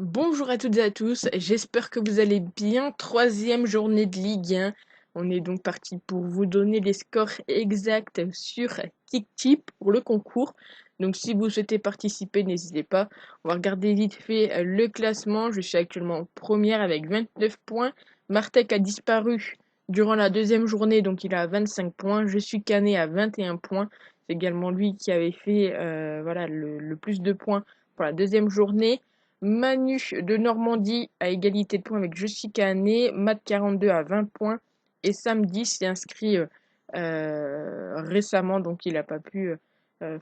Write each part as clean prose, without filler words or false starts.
Bonjour à toutes et à tous, j'espère que vous allez bien. Troisième journée de Ligue 1. On est donc parti pour vous donner les scores exacts sur Kicktipp pour le concours. Donc si vous souhaitez participer, n'hésitez pas. On va regarder vite fait le classement. Je suis actuellement première avec 29 points. Martek a disparu durant la deuxième journée, donc il a 25 points. Je suis Canet à 21 points. C'est également lui qui avait fait le plus de points pour la deuxième journée. Manu de Normandie à égalité de points avec Jessica Hanet, Matt42 à 20 points et Samedi s'est inscrit récemment, donc il n'a pas pu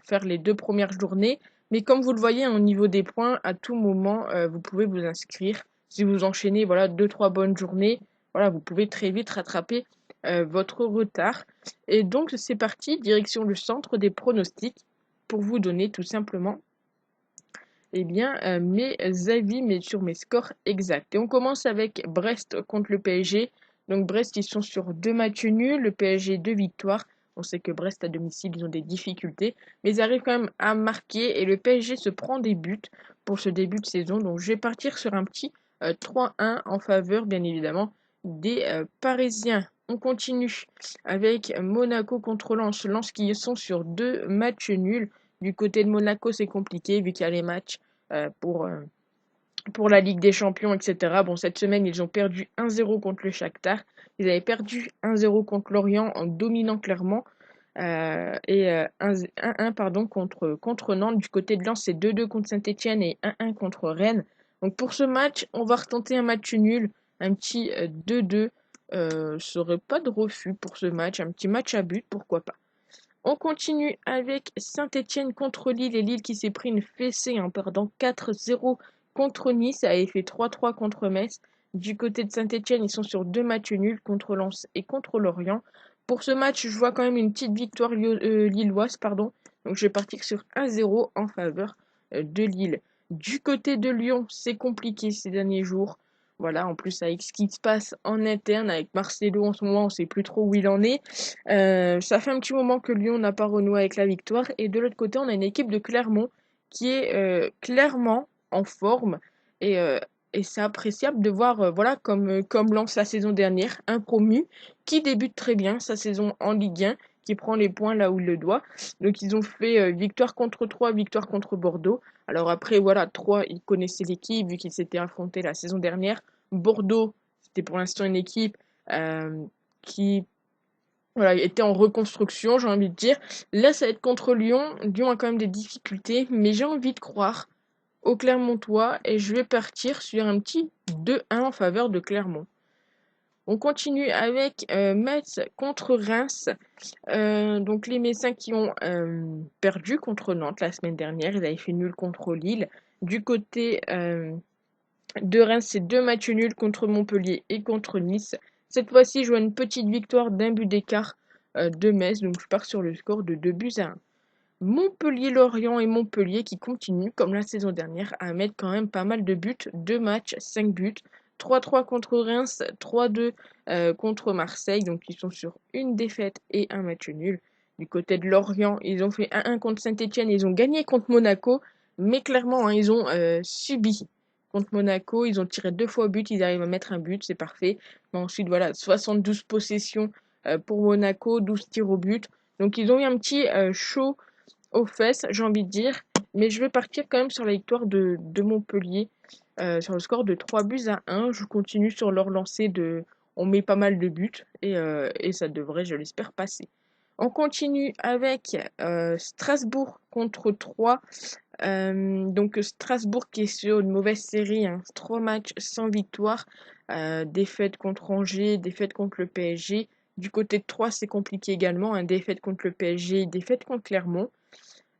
faire les deux premières journées. Mais comme vous le voyez, au niveau des points, à tout moment, vous pouvez vous inscrire. Si vous enchaînez voilà, 2-3 bonnes journées, voilà, vous pouvez très vite rattraper votre retard. Et donc c'est parti, direction le centre des pronostics pour vous donner tout simplement mes avis sur mes scores exacts. Et on commence avec Brest contre le PSG. Donc Brest, ils sont sur 2 matchs nuls, le PSG 2 victoires. On sait que Brest à domicile, ils ont des difficultés, mais ils arrivent quand même à marquer et le PSG se prend des buts pour ce début de saison. Donc je vais partir sur un petit 3-1 en faveur, bien évidemment, des Parisiens. On continue avec Monaco contre Lens. Lens qui sont sur 2 matchs nuls. Du côté de Monaco, c'est compliqué vu qu'il y a les matchs euh, pour, euh, pour la Ligue des Champions, etc. Bon, cette semaine, ils ont perdu 1-0 contre le Shakhtar. Ils avaient perdu 1-0 contre Lorient en dominant clairement. 1-1 pardon, contre Nantes. Du côté de Lens, c'est 2-2 contre Saint-Etienne et 1-1 contre Rennes. Donc pour ce match, on va retenter un match nul, un petit 2-2. Serait pas de refus pour ce match, un petit match à but, pourquoi pas. On continue avec Saint-Etienne contre Lille et Lille qui s'est pris une fessée en perdant 4-0 contre Nice et avait fait 3-3 contre Metz. Du côté de Saint-Etienne, ils sont sur 2 matchs nuls contre Lens et contre Lorient. Pour ce match, je vois quand même une petite victoire lilloise, pardon. Donc je vais partir sur 1-0 en faveur de Lille. Du côté de Lyon, c'est compliqué ces derniers jours. Voilà, en plus avec ce qui se passe en interne, avec Marcelo en ce moment, on ne sait plus trop où il en est. Ça fait un petit moment que Lyon n'a pas renoué avec la victoire. Et de l'autre côté, on a une équipe de Clermont qui est clairement en forme. Et, euh, et c'est appréciable de voir, voilà, comme Lens la saison dernière, un promu qui débute très bien sa saison en Ligue 1, qui prend les points là où il le doit. Donc ils ont fait victoire contre 3, victoire contre Bordeaux. Alors après, voilà, 3, ils connaissaient l'équipe vu qu'ils s'étaient affrontés la saison dernière. Bordeaux, c'était pour l'instant une équipe euh, qui voilà, il était en reconstruction, j'ai envie de dire. Là, ça va être contre Lyon. Lyon a quand même des difficultés, mais j'ai envie de croire au Clermontois et je vais partir sur un petit 2-1 en faveur de Clermont. On continue avec Metz contre Reims. Donc les Messins qui ont perdu contre Nantes la semaine dernière, ils avaient fait nul contre Lille. Du côté de Reims, c'est 2 matchs nuls contre Montpellier et contre Nice. Cette fois-ci, je vois une petite victoire d'un but d'écart de Metz, donc je pars sur le score de 2-1. Montpellier-Lorient et Montpellier qui continuent, comme la saison dernière, à mettre quand même pas mal de buts. 2 matchs, 5 buts. 3-3 contre Reims, 3-2 contre Marseille, donc ils sont sur une défaite et un match nul. Du côté de Lorient, ils ont fait 1-1 contre Saint-Etienne, ils ont gagné contre Monaco, mais clairement, hein, ils ont subi contre Monaco. Ils ont tiré 2 fois au but, ils arrivent à mettre un but, c'est parfait. Mais ensuite, voilà, 72 possessions pour Monaco, 12 tirs au but. Donc ils ont eu un petit show aux fesses, j'ai envie de dire. Mais je vais partir quand même sur la victoire de Montpellier, sur le score de 3-1. Je continue sur leur lancée de... On met pas mal de buts et ça devrait, je l'espère, passer. On continue avec Strasbourg contre 3. Donc Strasbourg qui est sur une mauvaise série, hein, 3 matchs sans victoire, défaite contre Angers, défaite contre le PSG. Du côté de 3, c'est compliqué également, hein, défaite contre le PSG, défaite contre Clermont.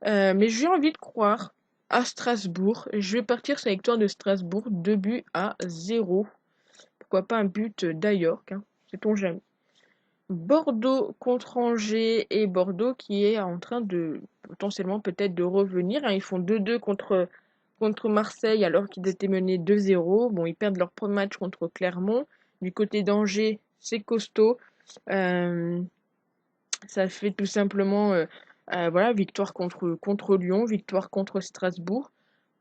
Mais j'ai envie de croire à Strasbourg. Je vais partir sur la victoire de Strasbourg, 2-0. Pourquoi pas un but d'Ayork, hein, sait-on jamais. Bordeaux contre Angers et Bordeaux qui est en train de potentiellement peut-être de revenir, hein. Ils font 2-2 contre Marseille alors qu'ils étaient menés 2-0. Bon, ils perdent leur premier match contre Clermont. Du côté d'Angers, c'est costaud. Euh, Ça fait tout simplement voilà, victoire contre Lyon, victoire contre Strasbourg.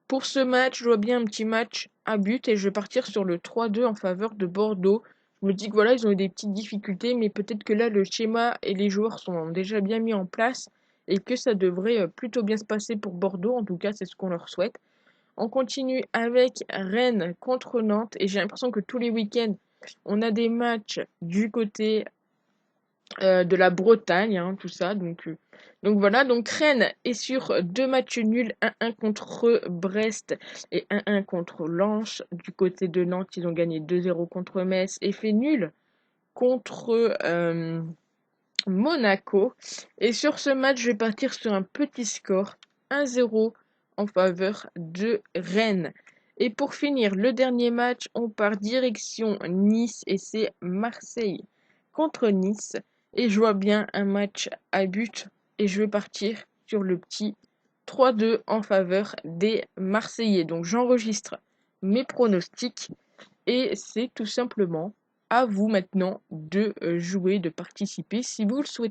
Pour ce match, je vois bien un petit match à but et je vais partir sur le 3-2 en faveur de Bordeaux. Je me dis que voilà, ils ont eu des petites difficultés, mais peut-être que là, le schéma et les joueurs sont déjà bien mis en place et que ça devrait plutôt bien se passer pour Bordeaux. En tout cas, c'est ce qu'on leur souhaite. On continue avec Rennes contre Nantes et j'ai l'impression que tous les week-ends, on a des matchs du côté de la Bretagne, hein, tout ça. Donc voilà, donc Rennes est sur deux matchs nuls, 1-1 contre Brest et 1-1 contre Lens. Du côté de Nantes, ils ont gagné 2-0 contre Metz et fait nul contre Monaco. Et sur ce match, je vais partir sur un petit score, 1-0 en faveur de Rennes. Et pour finir, le dernier match, on part direction Nice et c'est Marseille contre Nice. Et je vois bien un match à but et je vais partir sur le petit 3-2 en faveur des Marseillais. Donc j'enregistre mes pronostics et c'est tout simplement à vous maintenant de jouer, de participer si vous le souhaitez.